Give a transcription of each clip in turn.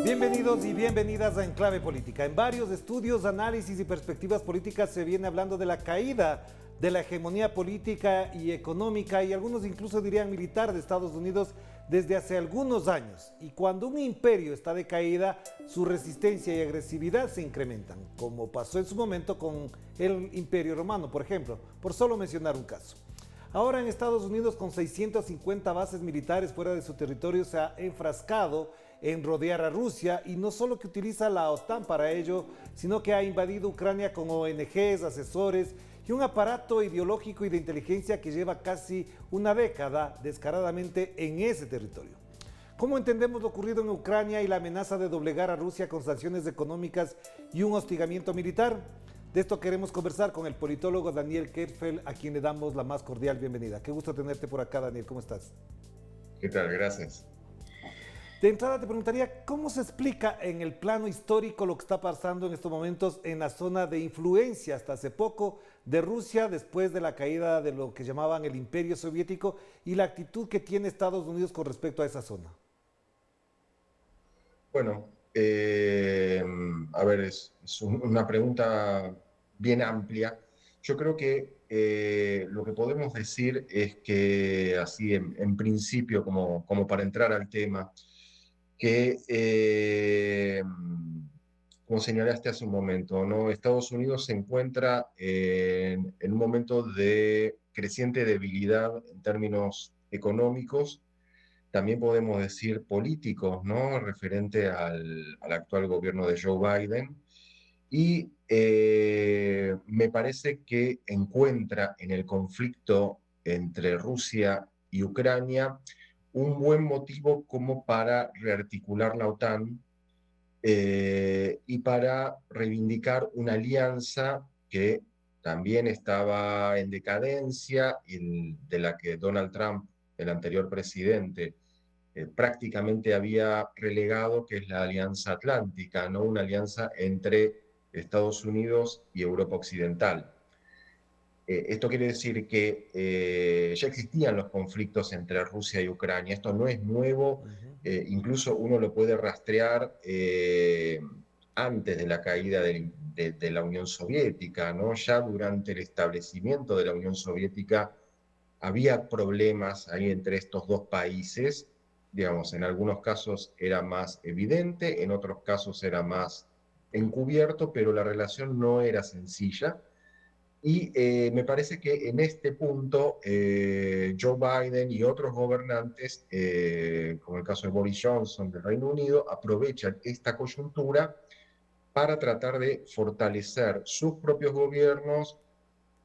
Bienvenidos y bienvenidas a Enclave Política. En varios estudios, análisis y perspectivas políticas se viene hablando de la caída de la hegemonía política y económica y algunos incluso dirían militar de Estados Unidos desde hace algunos años. Y cuando un imperio está de caída, su resistencia y agresividad se incrementan, como pasó en su momento con el Imperio Romano, por ejemplo, por solo mencionar un caso. Ahora en Estados Unidos, con 650 bases militares fuera de su territorio, se ha enfrascado en rodear a Rusia y no solo que utiliza la OTAN para ello, sino que ha invadido Ucrania con ONGs, asesores y un aparato ideológico y de inteligencia que lleva casi una década descaradamente en ese territorio. ¿Cómo entendemos lo ocurrido en Ucrania y la amenaza de doblegar a Rusia con sanciones económicas y un hostigamiento militar? De esto queremos conversar con el politólogo Daniel Kerfel, a quien le damos la más cordial bienvenida. Qué gusto tenerte por acá, Daniel. ¿Cómo estás? ¿Qué tal? Gracias. De entrada te preguntaría, ¿cómo se explica en el plano histórico lo que está pasando en estos momentos en la zona de influencia hasta hace poco de Rusia después de la caída de lo que llamaban el Imperio Soviético y la actitud que tiene Estados Unidos con respecto a esa zona? Bueno, a ver, es una pregunta bien amplia. Yo creo que lo que podemos decir es que, así en principio, como para entrar al tema, que, como señalaste hace un momento, ¿no? Estados Unidos se encuentra en un momento de creciente debilidad en términos económicos. También podemos decir políticos, ¿no? Referente al actual gobierno de Joe Biden. Y me parece que encuentra en el conflicto entre Rusia y Ucrania un buen motivo como para rearticular la OTAN y para reivindicar una alianza que también estaba en decadencia y de la que Donald Trump, el anterior presidente, prácticamente había relegado, que es la Alianza Atlántica, ¿no? Una alianza entre Estados Unidos y Europa Occidental. Esto quiere decir que ya existían los conflictos entre Rusia y Ucrania. Esto no es nuevo, incluso uno lo puede rastrear antes de la caída de la Unión Soviética, ¿no? Ya durante el establecimiento de la Unión Soviética había problemas ahí entre estos dos países. Digamos, en algunos casos era más evidente, en otros casos era más encubierto, pero la relación no era sencilla. Y me parece que en este punto Joe Biden y otros gobernantes, como el caso de Boris Johnson del Reino Unido, aprovechan esta coyuntura para tratar de fortalecer sus propios gobiernos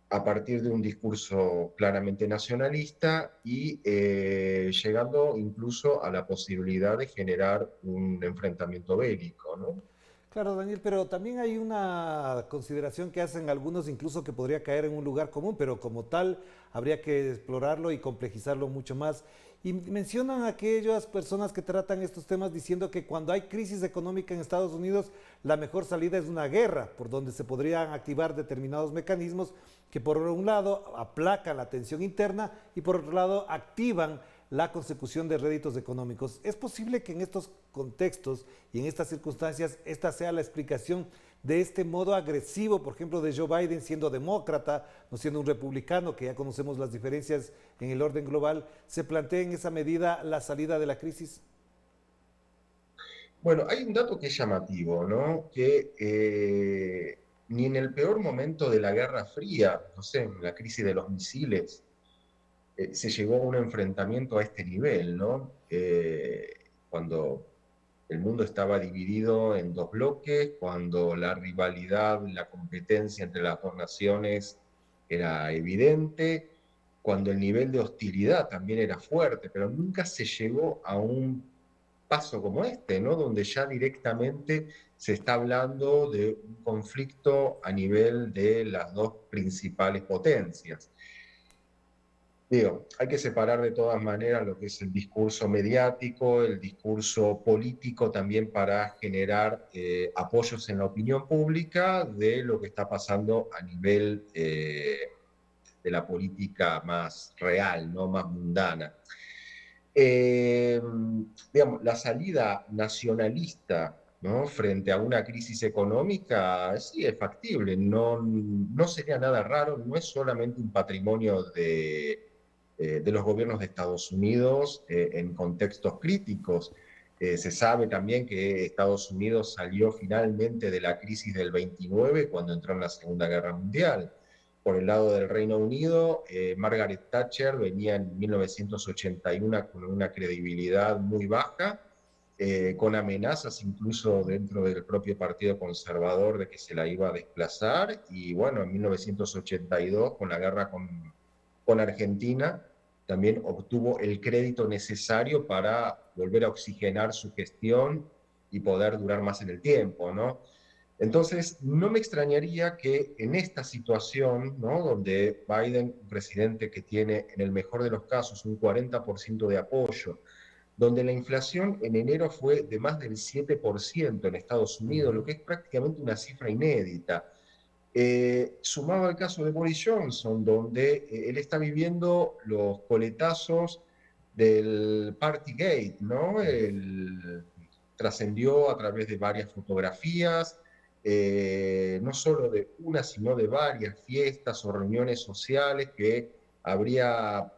a partir de un discurso claramente nacionalista y llegando incluso a la posibilidad de generar un enfrentamiento bélico, ¿no? Claro, Daniel, pero también hay una consideración que hacen algunos, incluso que podría caer en un lugar común, pero como tal habría que explorarlo y complejizarlo mucho más. Y mencionan a aquellas personas que tratan estos temas diciendo que cuando hay crisis económica en Estados Unidos, la mejor salida es una guerra, por donde se podrían activar determinados mecanismos que por un lado aplacan la tensión interna y por otro lado activan la consecución de réditos económicos. ¿Es posible que en estos contextos y en estas circunstancias esta sea la explicación de este modo agresivo, por ejemplo, de Joe Biden siendo demócrata, no siendo un republicano, que ya conocemos las diferencias en el orden global, se plantea en esa medida la salida de la crisis? Bueno, hay un dato que es llamativo, ¿no? Que ni en el peor momento de la Guerra Fría, no sé, en la crisis de los misiles, se llegó a un enfrentamiento a este nivel, ¿no? Cuando el mundo estaba dividido en dos bloques, cuando la rivalidad, la competencia entre las dos naciones era evidente, cuando el nivel de hostilidad también era fuerte, pero nunca se llegó a un paso como este, ¿no? Donde ya directamente se está hablando de un conflicto a nivel de las dos principales potencias. Digo, hay que separar de todas maneras lo que es el discurso mediático, el discurso político también para generar apoyos en la opinión pública de lo que está pasando a nivel de la política más real, ¿no? Más mundana. Eh, digamos, la salida nacionalista, ¿no?, frente a una crisis económica, sí es factible, no sería nada raro, no es solamente un patrimonio de los gobiernos de Estados Unidos en contextos críticos. Se sabe también que Estados Unidos salió finalmente de la crisis del 29 cuando entró en la Segunda Guerra Mundial. Por el lado del Reino Unido, Margaret Thatcher venía en 1981 con una credibilidad muy baja, con amenazas incluso dentro del propio Partido Conservador de que se la iba a desplazar, y bueno, en 1982, con la guerra con Argentina, también obtuvo el crédito necesario para volver a oxigenar su gestión y poder durar más en el tiempo, ¿no? Entonces, no me extrañaría que en esta situación, ¿no?, donde Biden, un presidente que tiene en el mejor de los casos un 40% de apoyo, donde la inflación en enero fue de más del 7% en Estados Unidos, lo que es prácticamente una cifra inédita. Sumado al caso de Boris Johnson, donde él está viviendo los coletazos del Partygate, ¿no? Trascendió a través de varias fotografías, no solo de una, sino de varias fiestas o reuniones sociales que habría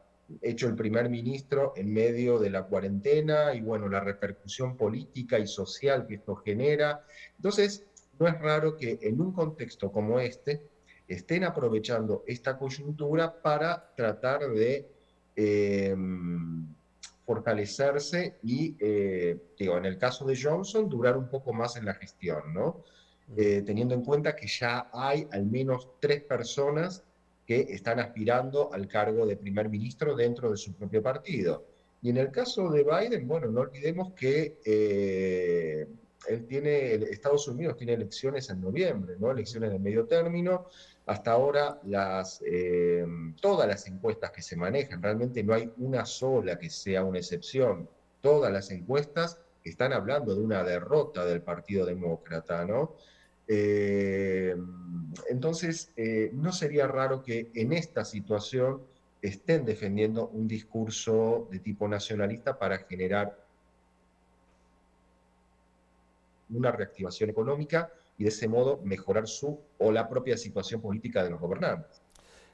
hecho el primer ministro en medio de la cuarentena, y bueno, la repercusión política y social que esto genera. Entonces, no es raro que en un contexto como este estén aprovechando esta coyuntura para tratar de eh, fortalecerse y, digo, en el caso de Johnson, durar un poco más en la gestión, ¿no? Teniendo en cuenta que ya hay al menos 3 personas que están aspirando al cargo de primer ministro dentro de su propio partido. Y en el caso de Biden, bueno, no olvidemos que Estados Unidos tiene elecciones en noviembre, ¿no? Elecciones de medio término. Hasta ahora, todas las encuestas que se manejan, realmente no hay una sola que sea una excepción. Todas las encuestas están hablando de una derrota del Partido Demócrata, ¿no? Eh, entonces, no sería raro que en esta situación estén defendiendo un discurso de tipo nacionalista para generar una reactivación económica y de ese modo mejorar su o la propia situación política de los gobernantes.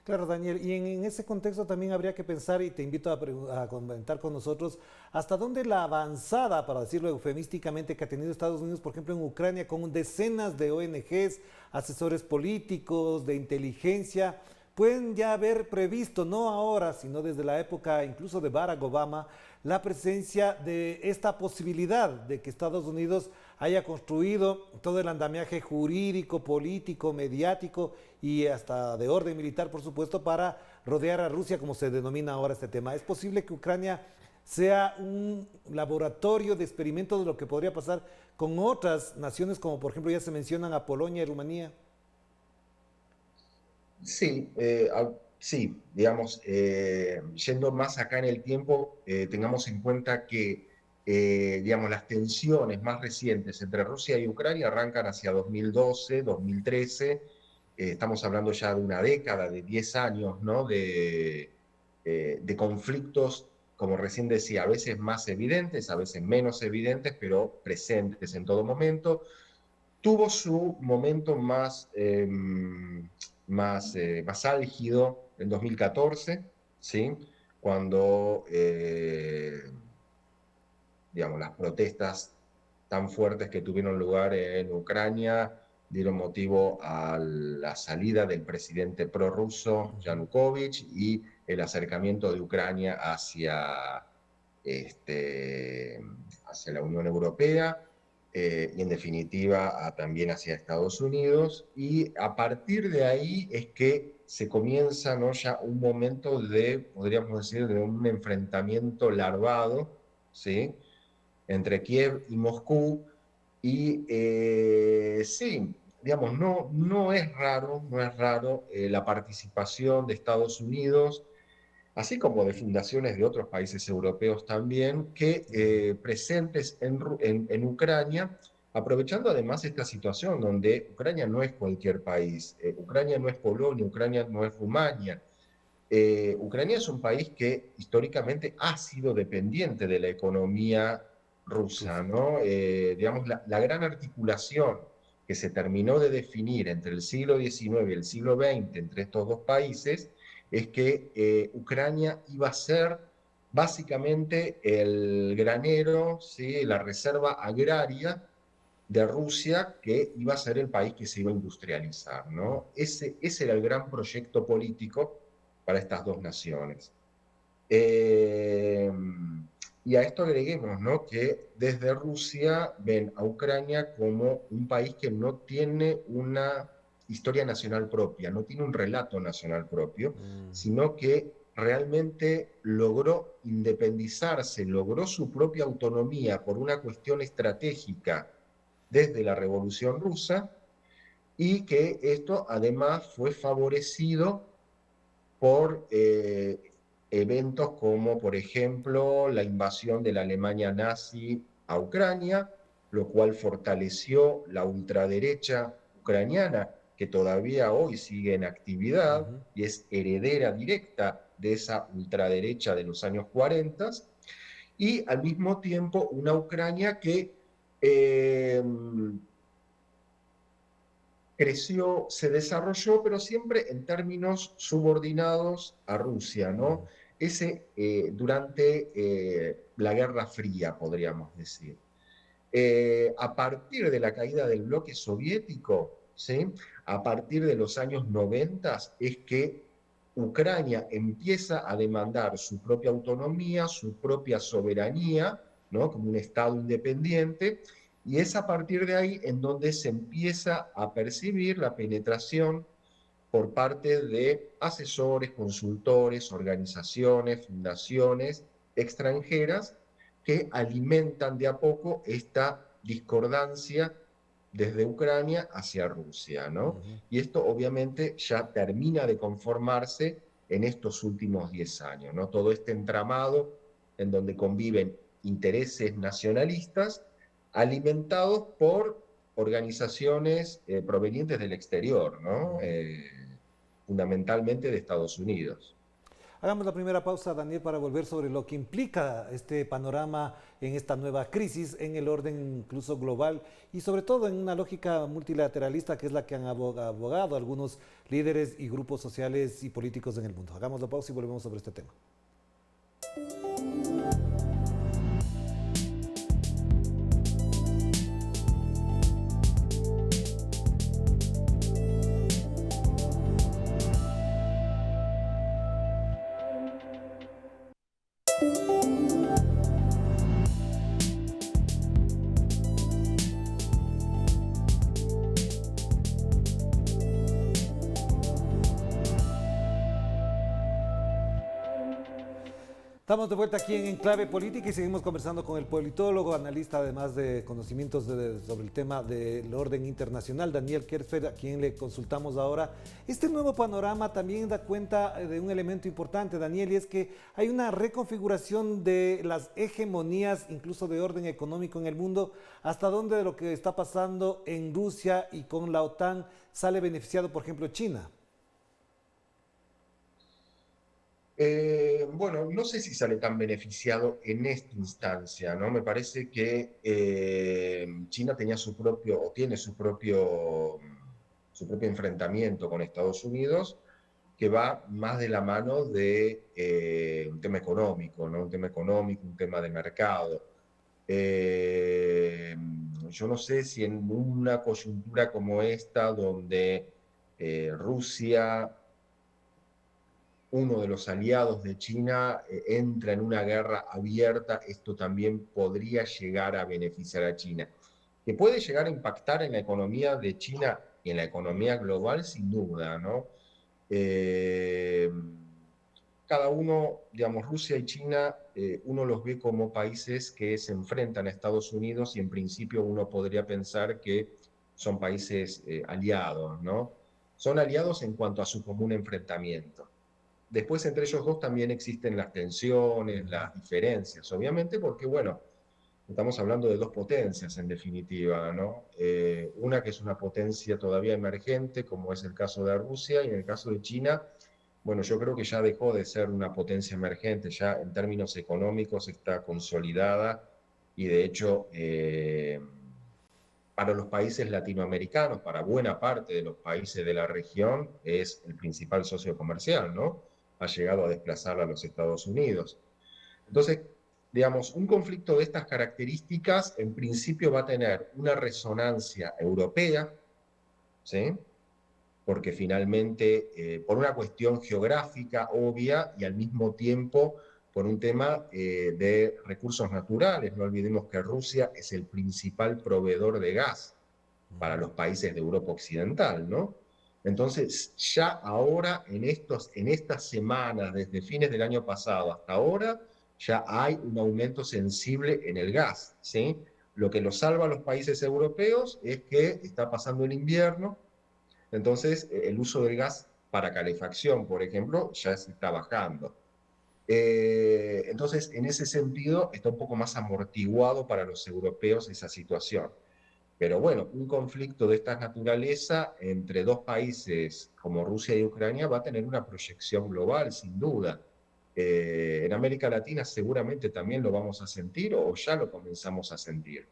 Claro, Daniel, y en ese contexto también habría que pensar, y te invito a comentar con nosotros, hasta dónde la avanzada, para decirlo eufemísticamente, que ha tenido Estados Unidos, por ejemplo, en Ucrania, con decenas de ONGs, asesores políticos, de inteligencia, pueden ya haber previsto, no ahora, sino desde la época incluso de Barack Obama, la presencia de esta posibilidad de que Estados Unidos haya construido todo el andamiaje jurídico, político, mediático y hasta de orden militar, por supuesto, para rodear a Rusia, como se denomina ahora este tema. ¿Es posible que Ucrania sea un laboratorio de experimento de lo que podría pasar con otras naciones, como por ejemplo ya se mencionan a Polonia y Rumanía? Sí, sí, digamos, yendo más acá en el tiempo, tengamos en cuenta que, digamos, las tensiones más recientes entre Rusia y Ucrania arrancan hacia 2012, 2013. Estamos hablando ya de una década, de 10 años, ¿no?, de conflictos, como recién decía, a veces más evidentes, a veces menos evidentes, pero presentes en todo momento. Tuvo su momento más álgido en 2014, ¿sí? Cuando, digamos, las protestas tan fuertes que tuvieron lugar en Ucrania dieron motivo a la salida del presidente prorruso Yanukovych y el acercamiento de Ucrania hacia la Unión Europea, y en definitiva también hacia Estados Unidos. Y a partir de ahí es que se comienza, ¿no?, ya un momento de, podríamos decir, de un enfrentamiento larvado, ¿sí?, entre Kiev y Moscú. Y sí, digamos, no es raro la participación de Estados Unidos, así como de fundaciones de otros países europeos también, que presentes en Ucrania, aprovechando además esta situación donde Ucrania no es cualquier país, Ucrania no es Polonia, Ucrania no es Rumania. Ucrania es un país que históricamente ha sido dependiente de la economía rusa, Rusia. ¿no? Digamos, la gran articulación que se terminó de definir entre el siglo XIX y el siglo XX entre estos dos países es que Ucrania iba a ser básicamente el granero, ¿sí? La reserva agraria de Rusia, que iba a ser el país que se iba a industrializar, ¿no? Ese era el gran proyecto político para estas dos naciones. Eh, y a esto agreguemos, ¿no?, que desde Rusia ven a Ucrania como un país que no tiene una historia nacional propia, no tiene un relato nacional propio, sino que realmente logró independizarse, logró su propia autonomía por una cuestión estratégica desde la Revolución Rusa, y que esto además fue favorecido por eventos como, por ejemplo, la invasión de la Alemania nazi a Ucrania, lo cual fortaleció la ultraderecha ucraniana, que todavía hoy sigue en actividad y es heredera directa de esa ultraderecha de los años 40, y al mismo tiempo una Ucrania que creció, se desarrolló, pero siempre en términos subordinados a Rusia, ¿no? Durante la Guerra Fría, podríamos decir. A partir de la caída del bloque soviético, ¿sí?, a partir de los años 90, es que Ucrania empieza a demandar su propia autonomía, su propia soberanía, ¿no?, como un Estado independiente, y es a partir de ahí en donde se empieza a percibir la penetración por parte de asesores, consultores, organizaciones, fundaciones extranjeras que alimentan de a poco esta discordancia desde Ucrania hacia Rusia, ¿no? Y esto obviamente ya termina de conformarse en estos últimos 10 años, ¿no? Todo este entramado en donde conviven intereses nacionalistas alimentados por organizaciones provenientes del exterior, ¿no? Fundamentalmente de Estados Unidos. Hagamos la primera pausa, Daniel, para volver sobre lo que implica este panorama en esta nueva crisis, en el orden incluso global y sobre todo en una lógica multilateralista que es la que han abogado algunos líderes y grupos sociales y políticos en el mundo. Hagamos la pausa y volvemos sobre este tema. Estamos de vuelta aquí en Enclave Política y seguimos conversando con el politólogo, analista además de conocimientos sobre el tema del orden internacional, Daniel Kerferd, a quien le consultamos ahora. Este nuevo panorama también da cuenta de un elemento importante, Daniel, y es que hay una reconfiguración de las hegemonías, incluso de orden económico en el mundo, hasta donde de lo que está pasando en Rusia y con la OTAN sale beneficiado, por ejemplo, China. Bueno, no sé si sale tan beneficiado en esta instancia, ¿no? Me parece que China tenía su propio, o tiene su propio enfrentamiento con Estados Unidos, que va más de la mano de un tema económico, ¿no? Un tema económico, un tema de mercado. Eh, yo no sé si en una coyuntura como esta, donde Rusia, uno de los aliados de China, entra en una guerra abierta, esto también podría llegar a beneficiar a China. Que puede llegar a impactar en la economía de China y en la economía global, sin duda, ¿no? Eh, Cada uno, digamos, Rusia y China, uno los ve como países que se enfrentan a Estados Unidos y en principio uno podría pensar que son países aliados, ¿no? Son aliados en cuanto a su común enfrentamiento. Después, entre ellos dos también existen las tensiones, las diferencias, obviamente, porque, bueno, estamos hablando de dos potencias en definitiva, ¿no? Una que es una potencia todavía emergente, como es el caso de Rusia, y en el caso de China, bueno, yo creo que ya dejó de ser una potencia emergente, ya en términos económicos está consolidada y de hecho para los países latinoamericanos, para buena parte de los países de la región, es el principal socio comercial, ¿no? Ha llegado a desplazar a los Estados Unidos. Entonces, digamos, un conflicto de estas características en principio va a tener una resonancia europea, ¿sí? Porque finalmente, por una cuestión geográfica obvia y al mismo tiempo por un tema de recursos naturales. No olvidemos que Rusia es el principal proveedor de gas para los países de Europa Occidental, ¿no? Entonces, ya ahora, en estas semanas, desde fines del año pasado hasta ahora, ya hay un aumento sensible en el gas, ¿sí? Lo que lo salva a los países europeos es que está pasando el invierno, entonces el uso del gas para calefacción, por ejemplo, ya se está bajando. Entonces, en ese sentido, está un poco más amortiguado para los europeos esa situación. Pero bueno, un conflicto de esta naturaleza entre dos países como Rusia y Ucrania va a tener una proyección global, sin duda. En América Latina seguramente también lo vamos a sentir o ya lo comenzamos a sentir.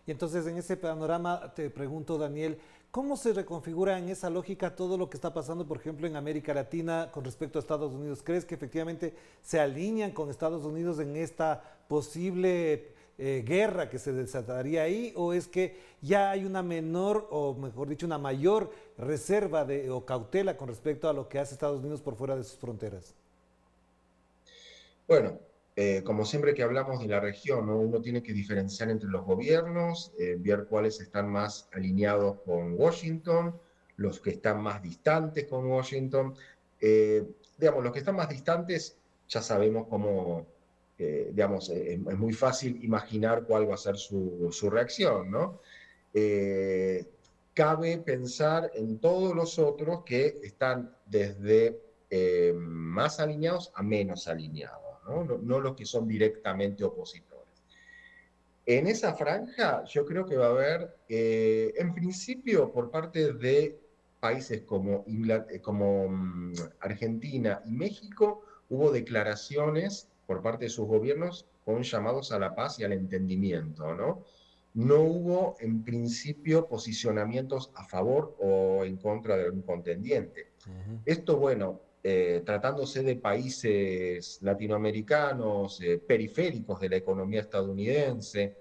Y entonces en ese panorama te pregunto, Daniel, ¿cómo se reconfigura en esa lógica todo lo que está pasando, por ejemplo, en América Latina con respecto a Estados Unidos? ¿Crees que efectivamente se alinean con Estados Unidos en esta posible guerra que se desataría ahí? ¿O es que ya hay una menor, o mejor dicho, una mayor reserva o cautela con respecto a lo que hace Estados Unidos por fuera de sus fronteras? Bueno, como siempre que hablamos de la región, ¿no? Uno tiene que diferenciar entre los gobiernos, ver cuáles están más alineados con Washington, los que están más distantes con Washington. Digamos, los que están más distantes ya sabemos cómo, digamos, es muy fácil imaginar cuál va a ser su reacción, ¿no? Eh, Cabe pensar en todos los otros que están desde más alineados a menos alineados. ¿no? No los que son directamente opositores. En esa franja yo creo que va a haber, en principio, por parte de países como Argentina y México, hubo declaraciones por parte de sus gobiernos con llamados a la paz y al entendimiento, ¿no? No hubo, en principio, posicionamientos a favor o en contra de algún contendiente. Esto, bueno, tratándose de países latinoamericanos, periféricos de la economía estadounidense,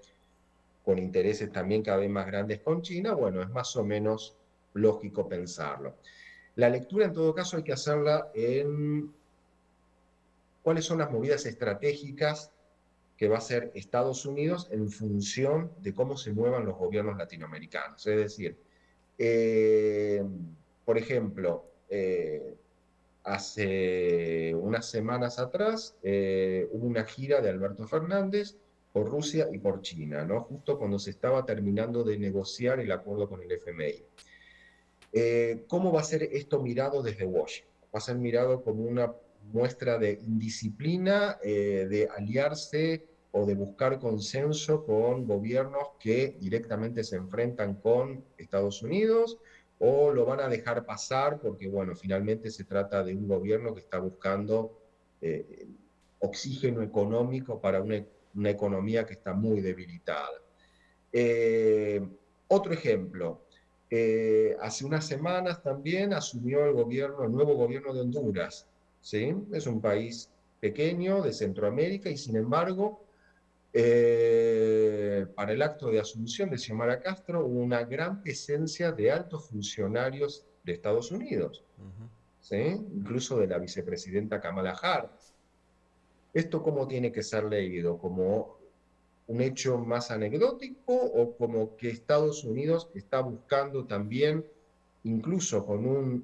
con intereses también cada vez más grandes con China, bueno, es más o menos lógico pensarlo. La lectura, en todo caso, hay que hacerla en cuáles son las movidas estratégicas que va a hacer Estados Unidos en función de cómo se muevan los gobiernos latinoamericanos. Es decir, eh, por ejemplo, hace unas semanas atrás hubo una gira de Alberto Fernández por Rusia y por China, ¿no? Justo cuando se estaba terminando de negociar el acuerdo con el FMI. ¿Cómo va a ser esto mirado desde Washington? Va a ser mirado como una muestra de indisciplina, de aliarse o de buscar consenso con gobiernos que directamente se enfrentan con Estados Unidos, o lo van a dejar pasar porque, bueno, finalmente se trata de un gobierno que está buscando eh, oxígeno económico para una economía que está muy debilitada. Eh, Otro ejemplo, hace unas semanas también asumió el nuevo gobierno de Honduras, ¿sí? Es un país pequeño de Centroamérica y sin embargo, para el acto de asunción de Xiomara Castro hubo una gran presencia de altos funcionarios de Estados Unidos, ¿sí? Incluso de la vicepresidenta Kamala Harris. ¿Esto cómo tiene que ser leído? ¿Como un hecho más anecdótico o como que Estados Unidos está buscando también, incluso con un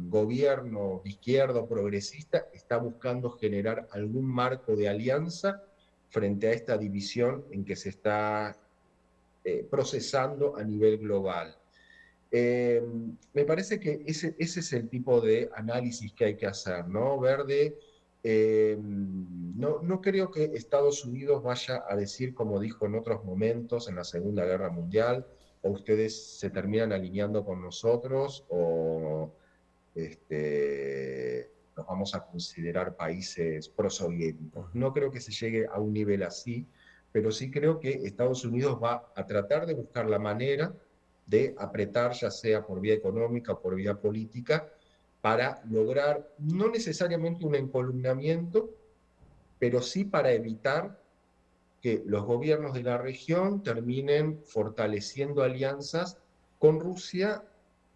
gobierno izquierdo progresista, está buscando generar algún marco de alianza frente a esta división en que se está procesando a nivel global? Me parece que ese es el tipo de análisis que hay que hacer, ¿no? No creo que Estados Unidos vaya a decir, como dijo en otros momentos en la Segunda Guerra Mundial, o ustedes se terminan alineando con nosotros, nos vamos a considerar países prosoviéticos. No creo que se llegue a un nivel así, pero sí creo que Estados Unidos va a tratar de buscar la manera de apretar, ya sea por vía económica o por vía política, para lograr no necesariamente un encolumnamiento, pero sí para evitar que los gobiernos de la región terminen fortaleciendo alianzas con Rusia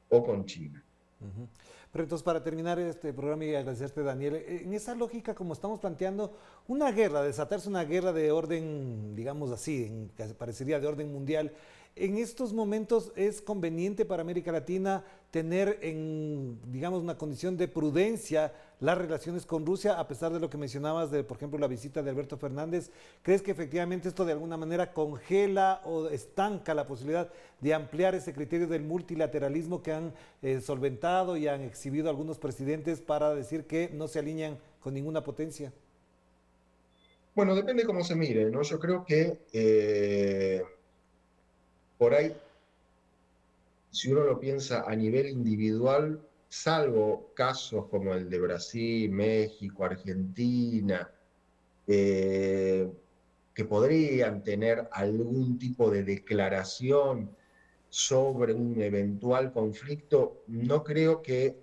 o con China. Ujú. Pero entonces, para terminar este programa y agradecerte, Daniel, en esa lógica, como estamos planteando, una guerra, desatarse una guerra de orden, digamos así, que parecería de orden mundial, en estos momentos es conveniente para América Latina tener en, digamos, una condición de prudencia las relaciones con Rusia, a pesar de lo que mencionabas de, por ejemplo, la visita de Alberto Fernández. ¿Crees que efectivamente esto de alguna manera congela o estanca la posibilidad de ampliar ese criterio del multilateralismo que han solventado y han exhibido algunos presidentes para decir que no se alinean con ninguna potencia? Bueno, depende cómo se mire, ¿no? Yo creo que por ahí, si uno lo piensa a nivel individual, salvo casos como el de Brasil, México, Argentina, eh, que podrían tener algún tipo de declaración sobre un eventual conflicto, no creo que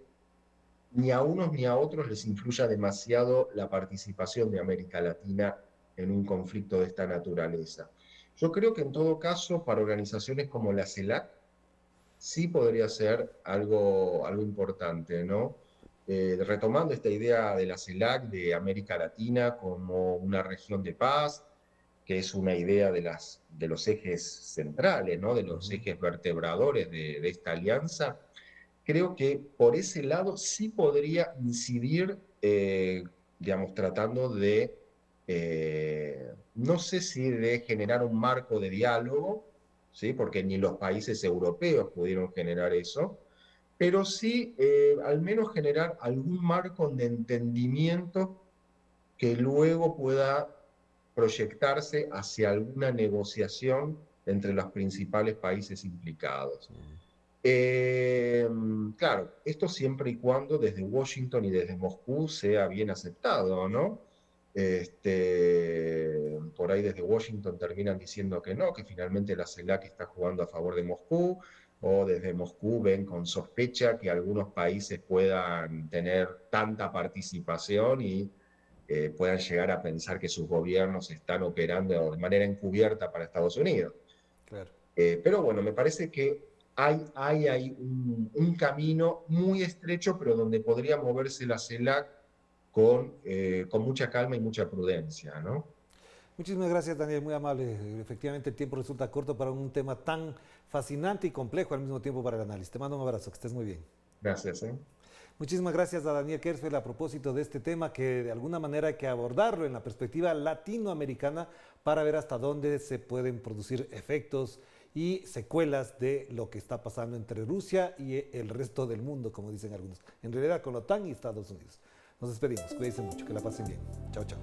ni a unos ni a otros les influya demasiado la participación de América Latina en un conflicto de esta naturaleza. Yo creo que en todo caso, para organizaciones como la CELAC, sí podría ser algo importante, ¿no? Retomando esta idea de la CELAC, de América Latina como una región de paz, que es una idea de los ejes centrales, ¿no? De los ejes vertebradores de esta alianza, creo que por ese lado sí podría incidir, digamos, tratando de, no sé si de generar un marco de diálogo, ¿sí? Porque ni los países europeos pudieron generar eso, pero sí al menos generar algún marco de entendimiento que luego pueda proyectarse hacia alguna negociación entre los principales países implicados. Claro, esto siempre y cuando desde Washington y desde Moscú sea bien aceptado, ¿no? Por ahí desde Washington terminan diciendo que no, que finalmente la CELAC está jugando a favor de Moscú, o desde Moscú ven con sospecha que algunos países puedan tener tanta participación y puedan llegar a pensar que sus gobiernos están operando de manera encubierta para Estados Unidos. Claro. Pero bueno, me parece que hay un camino muy estrecho, pero donde podría moverse la CELAC con mucha calma y mucha prudencia, ¿no? Muchísimas gracias, Daniel, muy amable. Efectivamente, el tiempo resulta corto para un tema tan fascinante y complejo al mismo tiempo para el análisis. Te mando un abrazo, que estés muy bien. Gracias, ¿eh? Muchísimas gracias a Daniel Kersfeld a propósito de este tema que de alguna manera hay que abordarlo en la perspectiva latinoamericana para ver hasta dónde se pueden producir efectos y secuelas de lo que está pasando entre Rusia y el resto del mundo, como dicen algunos. En realidad con la OTAN y Estados Unidos. Nos despedimos, cuídense mucho, que la pasen bien. Chao, chao.